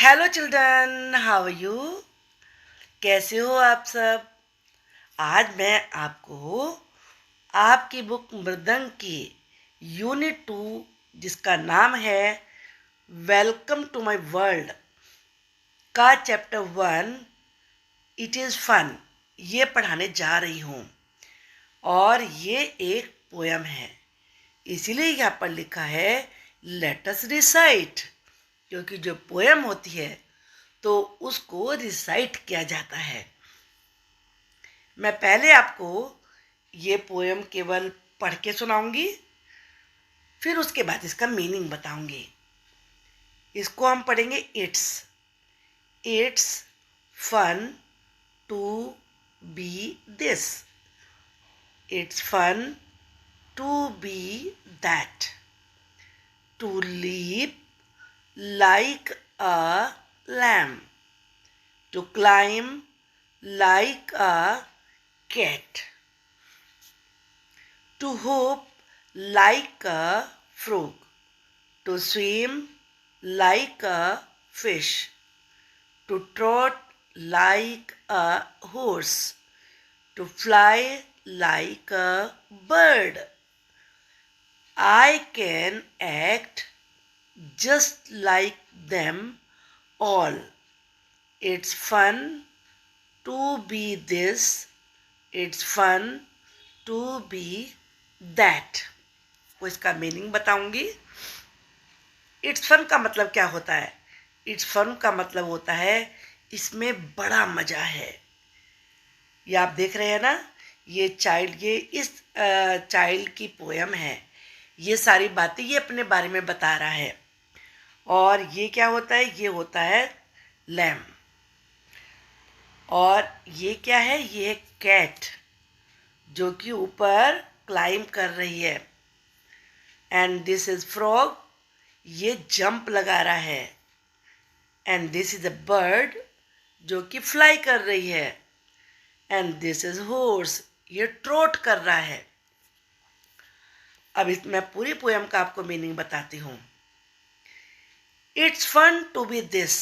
Hello children, how are you? कैसे हो आप सब? आज मैं आपको आपकी बुक मृदंग की यूनिट 2, जिसका नाम है वेलकम टू माय वर्ल्ड, का चैप्टर 1 इट इज़ फन, ये पढ़ाने जा रही हूँ। और ये एक पोयम है, इसीलिए यहाँ पर लिखा है लेट अस रिसाइट, क्योंकि जो पोयम होती है तो उसको रिसाइट किया जाता है। मैं पहले आपको ये पोयम केवल पढ़ के सुनाऊंगी, फिर उसके बाद इसका मीनिंग बताऊंगी। इसको हम पढ़ेंगे। It's it's fun to be this, it's fun to be that, to leap like a lamb, to climb like a cat, to hope like a frog, to swim like a fish, to trot like a horse, to fly like a bird. I can act just like them all. It's fun to be this, it's fun to be that. वो इसका meaning बताऊंगी। It's fun का मतलब क्या होता है? It's fun का मतलब होता है इसमें बड़ा मजा है। ये आप देख रहे हैं ना, ये इस चाइल्ड की पोयम है। ये सारी बातें ये अपने बारे में बता रहा है। और ये क्या होता है? ये होता है लैम। और ये क्या है? ये है कैट, जो कि ऊपर क्लाइंब कर रही है। एंड दिस इज फ्रॉग, ये जंप लगा रहा है। And this is a bird, जो कि फ्लाई कर रही है। एंड दिस इज हॉर्स, ये ट्रोट कर रहा है। अब मैं पूरी पोयम का आपको मीनिंग बताती हूँ। It's fun to be this,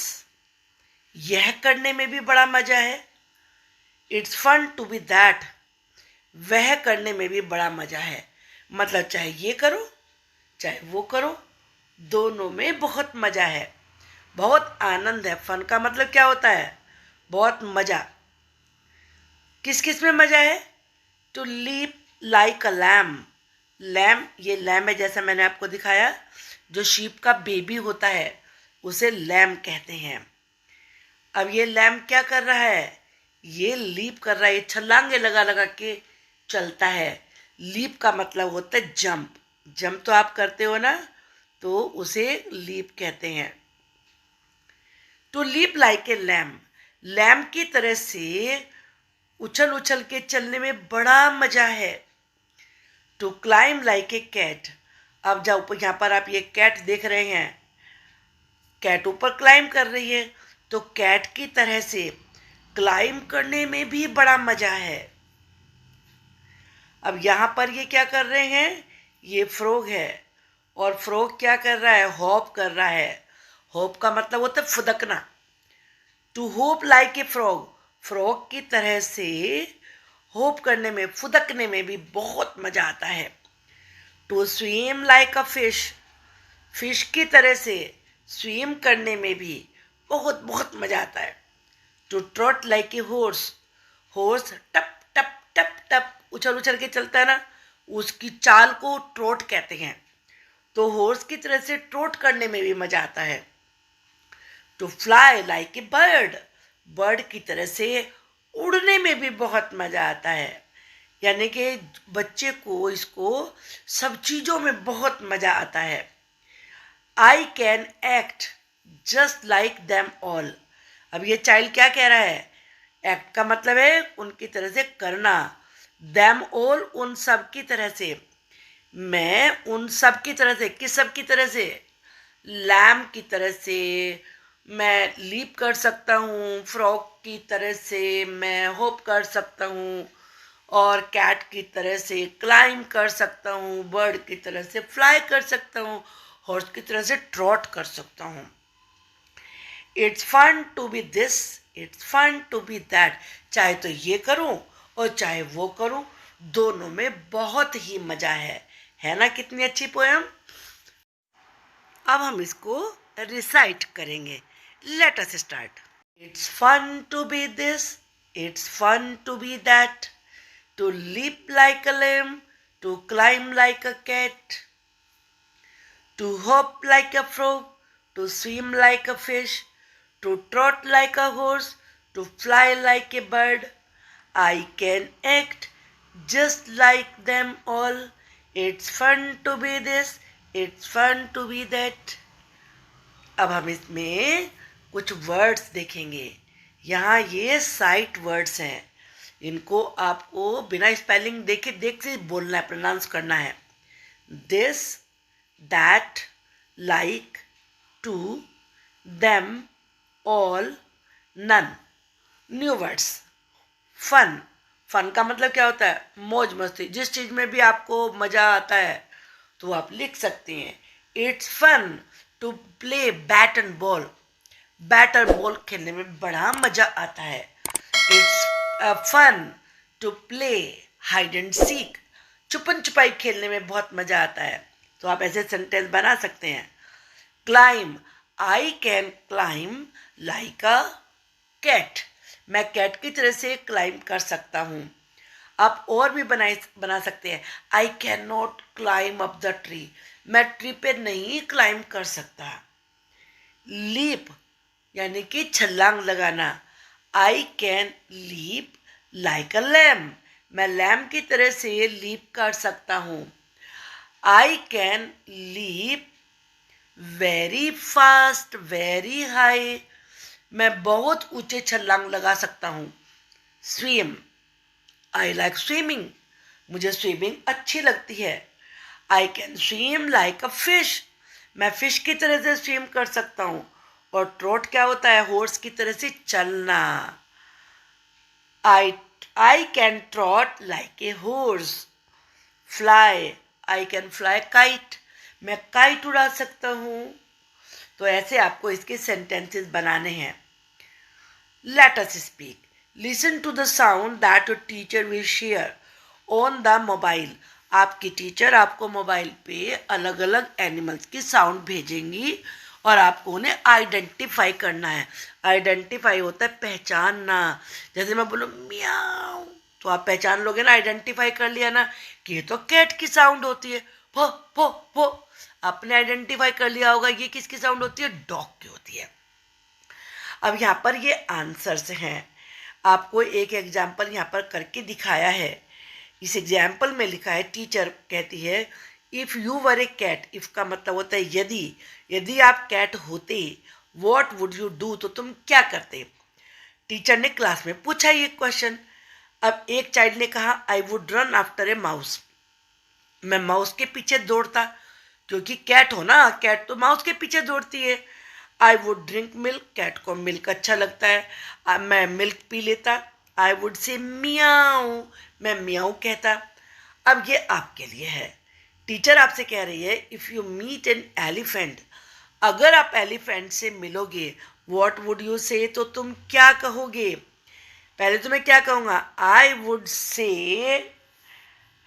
यह करने में भी बड़ा मजा है। It's fun to be that, वह करने में भी बड़ा मजा है। मतलब चाहे ये करो चाहे वो करो, दोनों में बहुत मजा है, बहुत आनंद है। फन का मतलब क्या होता है? बहुत मजा। किस किस में मजा है? To leap like a lamb, lamb, ये लैम है जैसा मैंने आपको दिखाया। जो शीप का बेबी होता है उसे लैम कहते हैं। अब ये लैम क्या कर रहा है? ये लीप कर रहा है, ये छलांगे लगा लगा के चलता है। लीप का मतलब होता है जंप। जंप तो आप करते हो ना, तो उसे लीप कहते हैं। To leap like a lamb, lamb की तरह से उछल उछल के चलने में बड़ा मजा है। To climb like a cat, अब जब यहाँ पर आप ये कैट देख रहे हैं, कैट ऊपर क्लाइम कर रही है, तो कैट की तरह से क्लाइम करने में भी बड़ा मजा है। अब यहाँ पर ये क्या कर रहे हैं? ये फ्रॉग है, और फ्रॉग क्या कर रहा है? हॉप कर रहा है। हॉप का मतलब होता है फुदकना। To hop like a frog, frog की तरह से होप करने में, फुदकने में भी बहुत मजा आता है। To swim like a fish, fish की तरह से स्विम करने में भी बहुत बहुत मजा आता है। To trot like a horse, horse टप टप टप टप उछल उछल के चलता है ना, उसकी चाल को ट्रोट कहते हैं। तो हॉर्स की तरह से ट्रोट करने में भी मजा आता है। To fly like a bird, bird की तरह से उड़ने में भी बहुत मजा आता है। यानी कि बच्चे को, इसको सब चीजों में बहुत मजा आता है। I can act just like them all, अब ये चाइल्ड क्या कह रहा है? एक्ट का मतलब है उनकी तरह से करना। देम ऑल, उन सब की तरह से। मैं उन सब की तरह से, किस सब की तरह से? लैम की तरह से मैं लीप कर सकता हूँ, फ्रॉग की तरह से मैं होप कर सकता हूँ, और कैट की तरह से क्लाइम कर सकता हूँ, बर्ड की तरह से फ्लाई कर सकता हूँ, हॉर्स की तरह से ट्रॉट कर सकता हूँ। It's fun to be this, it's fun to be that. चाहे तो ये करूं और चाहे वो करूं, दोनों में बहुत ही मजा है ना? कितनी अच्छी पोएम। अब हम इसको रिसाइट करेंगे। Let us start. It's fun to be this, it's fun to be that, to leap like a lamb, to climb like a cat, to hop like a frog, to swim like a fish, to trot like a horse, to fly like a bird. I can act just like them all. It's fun to be this, it's fun to be that. अब हम इसमें कुछ words देखेंगे। यहाँ ये sight words हैं, इनको आपको बिना स्पेलिंग देखे देख से बोलना है, प्रोनाउंस करना है। This, that, like, to, them, all, none. New words. Fun, fun का मतलब क्या होता है? मौज मस्ती। जिस चीज़ में भी आपको मज़ा आता है तो आप लिख सकते हैं। It's fun to play bat and ball, bat और बॉल खेलने में बड़ा मज़ा आता है। It's fun to play hide and seek, छुपन छुपाई खेलने में बहुत मज़ा आता है। तो आप ऐसे सेंटेंस बना सकते हैं। Climb, I can climb like a cat, मैं कैट की तरह से क्लाइम कर सकता हूँ। आप और भी बना सकते हैं। I can not climb up the tree, मैं ट्री पे नहीं क्लाइम कर सकता। लीप यानी कि छलांग लगाना। I can leap like a lamb, मैं लैम की तरह से लीप कर सकता हूँ। I can leap very fast very high, मैं बहुत ऊंचे छलांग लगा सकता हूँ। स्विम, आई लाइक स्विमिंग, मुझे स्विमिंग अच्छी लगती है। I can swim like a fish, मैं फिश की तरह से स्विम कर सकता हूँ। और ट्रोट क्या होता है? हॉर्स की तरह से चलना। I I can trot like a horse. Fly, I can fly kite, मैं काइट उड़ा सकता हूँ। तो ऐसे आपको इसके सेंटेंसेस बनाने हैं। Let us speak. Listen to the sound that your teacher will share on the mobile. आपकी टीचर आपको मोबाइल पे अलग अलग एनिमल्स की साउंड भेजेंगी और आपको उन्हें आइडेंटिफाई करना है। आइडेंटिफाई होता है पहचानना। जैसे मैं बोलूँ मियाऊ, तो आप पहचान लोगे ना, आइडेंटिफाई कर लिया ना कि ये तो कैट की साउंड होती है। फो फो फो, आपने आइडेंटिफाई कर लिया होगा ये किसकी साउंड होती है? डॉग की होती है। अब यहाँ पर ये आंसर्स हैं, आपको एक एग्जाम्पल यहाँ पर करके दिखाया है। इस एग्जाम्पल में लिखा है, टीचर कहती है if you were a cat, if का मतलब होता है यदि, यदि आप कैट होते, वॉट वुड यू डू, तो तुम क्या करते। टीचर ने क्लास में पूछा ये क्वेश्चन। अब एक चाइल्ड ने कहा I would run after a mouse, मैं माउस के पीछे दौड़ता, क्योंकि कैट हो ना, कैट तो माउस के पीछे दौड़ती है। I would drink milk, cat को मिल्क अच्छा लगता है, मैं मिल्क पी लेता। आई वुड से मियाऊ, मैं मियाऊ कहता। अब ये आपके लिए है। टीचर आपसे कह रही है if you meet an elephant, अगर आप एलिफेंट से मिलोगे, वॉट वुड यू से, तो तुम क्या कहोगे। पहले तो मैं क्या कहूँगा? आई वुड से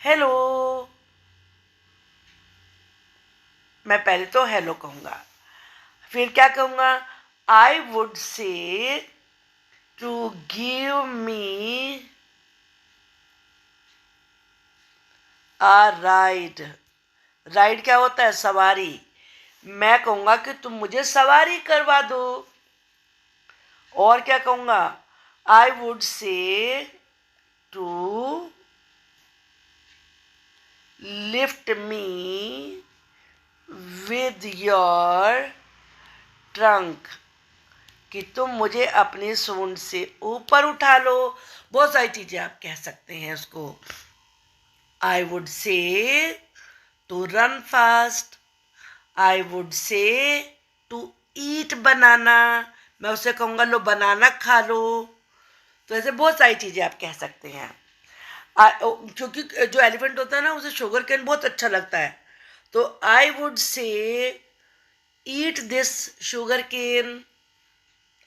हेलो, मैं पहले तो हेलो कहूँगा। फिर क्या कहूँगा? I would say to give me a ride, ride क्या होता है? सवारी। मैं कहूँगा कि तुम मुझे सवारी करवा दो। और क्या कहूँगा? I would say to lift me with your trunk, कि तुम मुझे अपनी सूंड से ऊपर उठा लो। बहुत सारी चीज़ें आप कह सकते हैं उसको। I would say to run fast, I would say to eat banana, मैं उसे कहूँगा लो बनाना खा लो। तो ऐसे बहुत सारी चीज़ें आप कह सकते हैं। क्योंकि जो एलिफेंट होता है ना, उसे शुगर कैन बहुत अच्छा लगता है। तो आई वुड से ईट दिस शुगर केन,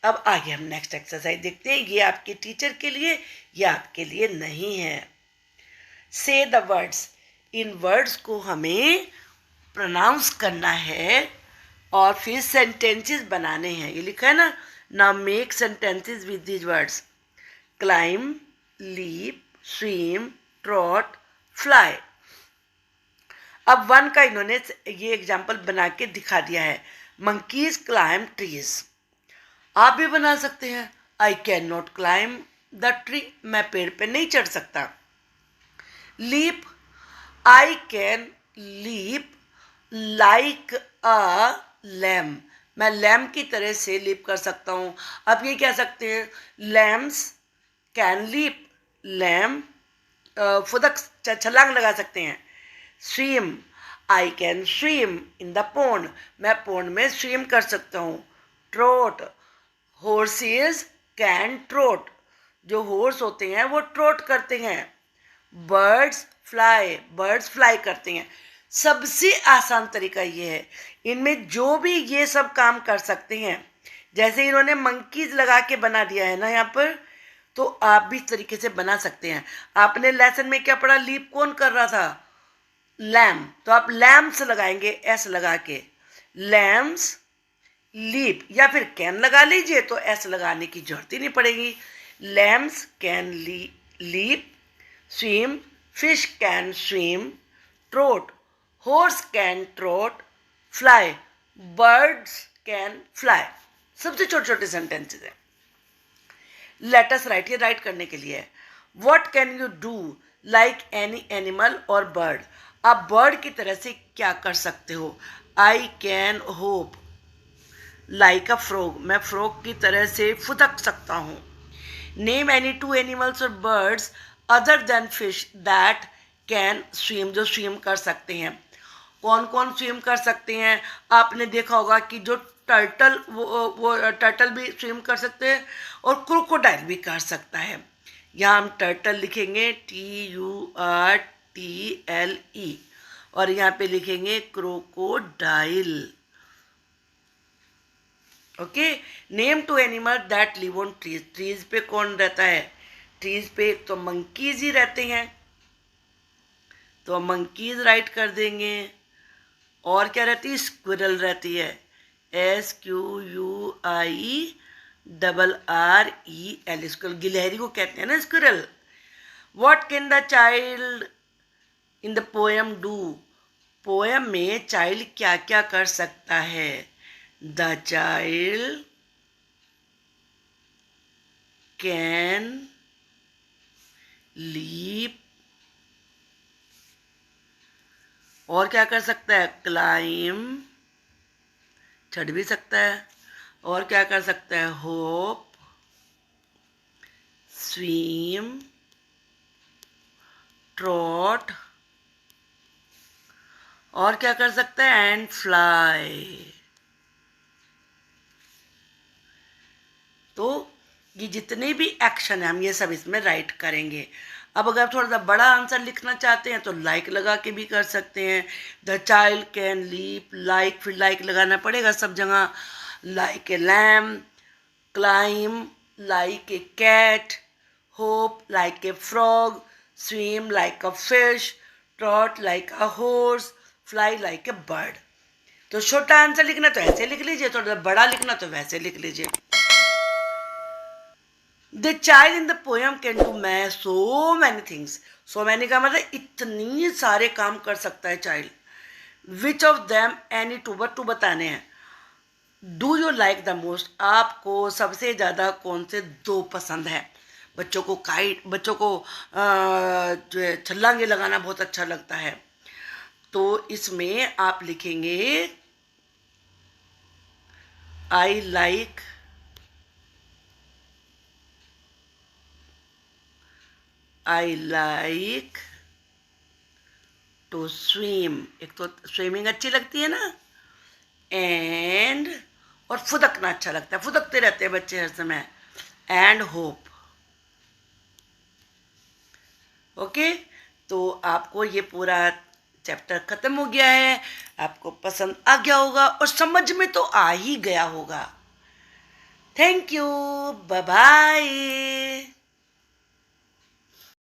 अब आगे हम नेक्स्ट एक्सरसाइज देखते हैं। ये आपके टीचर के लिए, ये आपके लिए नहीं है। से द वर्ड्स, इन वर्ड्स को हमें प्रोनाउंस करना है और फिर सेंटेंसेस बनाने हैं। ये लिखा है ना, now make sentences with these words. Climb, leap, swim, trot, fly. अब वन का इन्होंने ये एग्जाम्पल बना के दिखा दिया है। मंकीज क्लाइम ट्रीज, आप भी बना सकते हैं। I can not climb the tree, मैं पेड़ पे नहीं चढ़ सकता। Leap, I can leap like a lamb, मैं लैम की तरह से लीप कर सकता हूँ। अब ये कह सकते हैं लैम्स कैन लीप, लैम फुदक छलांग लगा सकते हैं। Swim, I can swim in the pond, मैं पोंड में स्विम कर सकता हूँ। ट्रोट, हॉर्सेस कैन ट्रोट, जो हॉर्स होते हैं वो ट्रोट करते हैं। बर्ड्स फ्लाई, बर्ड्स फ्लाई करते हैं। सबसे आसान तरीका ये है, इनमें जो भी ये सब काम कर सकते हैं, जैसे इन्होंने मंकीज लगा के बना दिया है ना यहाँ पर, तो आप भी इस तरीके से बना सकते हैं। आपने लेसन में क्या पढ़ा, लीप कौन कर रहा था, लैम, तो आप लैम्स लगाएंगे एस लगा के, लैम्स लीप, या फिर कैन लगा लीजिए तो एस लगाने की जरूरत ही नहीं पड़ेगी। Lambs can leap, swim, fish can swim, trot, horse can trot, fly, birds can fly. सबसे छोटे छोटे सेंटेंसेस हैं। लेट अस राइट, ये राइट करने के लिए है। What can you do like any animal और बर्ड, आप बर्ड की तरह से क्या कर सकते हो। I can hop like a frog, मैं फ्रॉग की तरह से फुदक सकता हूँ। नेम एनी टू एनिमल्स और birds other than fish that can swim, जो स्विम कर सकते हैं। कौन कौन स्विम कर सकते हैं, आपने देखा होगा कि जो टर्टल, वो टर्टल भी स्विम कर सकते हैं और क्रोकोडाइल भी कर सकता है। यहाँ हम टर्टल लिखेंगे TURTLE और यहाँ पे लिखेंगे crocodile. Okay, name two animal that live on trees, trees पे कौन रहता है, ट्रीज पे एक तो मंकीज ही रहते हैं, तो मंकीज राइट कर देंगे। और क्या रहती है, स्क्विरल रहती है, SQUIRREL, स्क्विरल, गिलहरी को कहते हैं ना squirrel. What can the child in the poem do, poem में चाइल्ड क्या क्या कर सकता है। द चाइल्ड कैन लीप, और क्या कर सकता है, क्लाइम, चढ़ भी सकता है। और क्या कर सकता है, होप, स्विम, ट्रॉट, और क्या कर सकता है, एंड फ्लाई। तो ये जितने भी एक्शन है हम ये सब इसमें राइट करेंगे। अब अगर थोड़ा सा बड़ा आंसर लिखना चाहते हैं तो लाइक लगा के भी कर सकते हैं। The child can leap like, फिर लाइक लगाना पड़ेगा सब जगह। Like a lamb, climb like a cat, hop like a frog, swim like a fish, trot like a horse, fly like a bird. तो छोटा आंसर लिखना तो ऐसे लिख लीजिए, थोड़ा सा बड़ा लिखना तो वैसे लिख लीजिए। The child in the poem can do so many things, so many का मतलब इतनी सारे काम कर सकता है child. Which of them any two, but two बताने हैं। Do you like the most, आपको सबसे ज़्यादा कौन से दो पसंद है। बच्चों को जो है छलांगे लगाना बहुत अच्छा लगता है, तो इसमें आप लिखेंगे आई लाइक टू स्विम, एक तो स्विमिंग अच्छी लगती है ना, एंड, और फुदकना अच्छा लगता है, फुदकते रहते हैं बच्चे हर समय, एंड होप। ओके, तो आपको ये पूरा चैप्टर खत्म हो गया है, आपको पसंद आ गया होगा और समझ में तो आ ही गया होगा। Thank you, bye bye.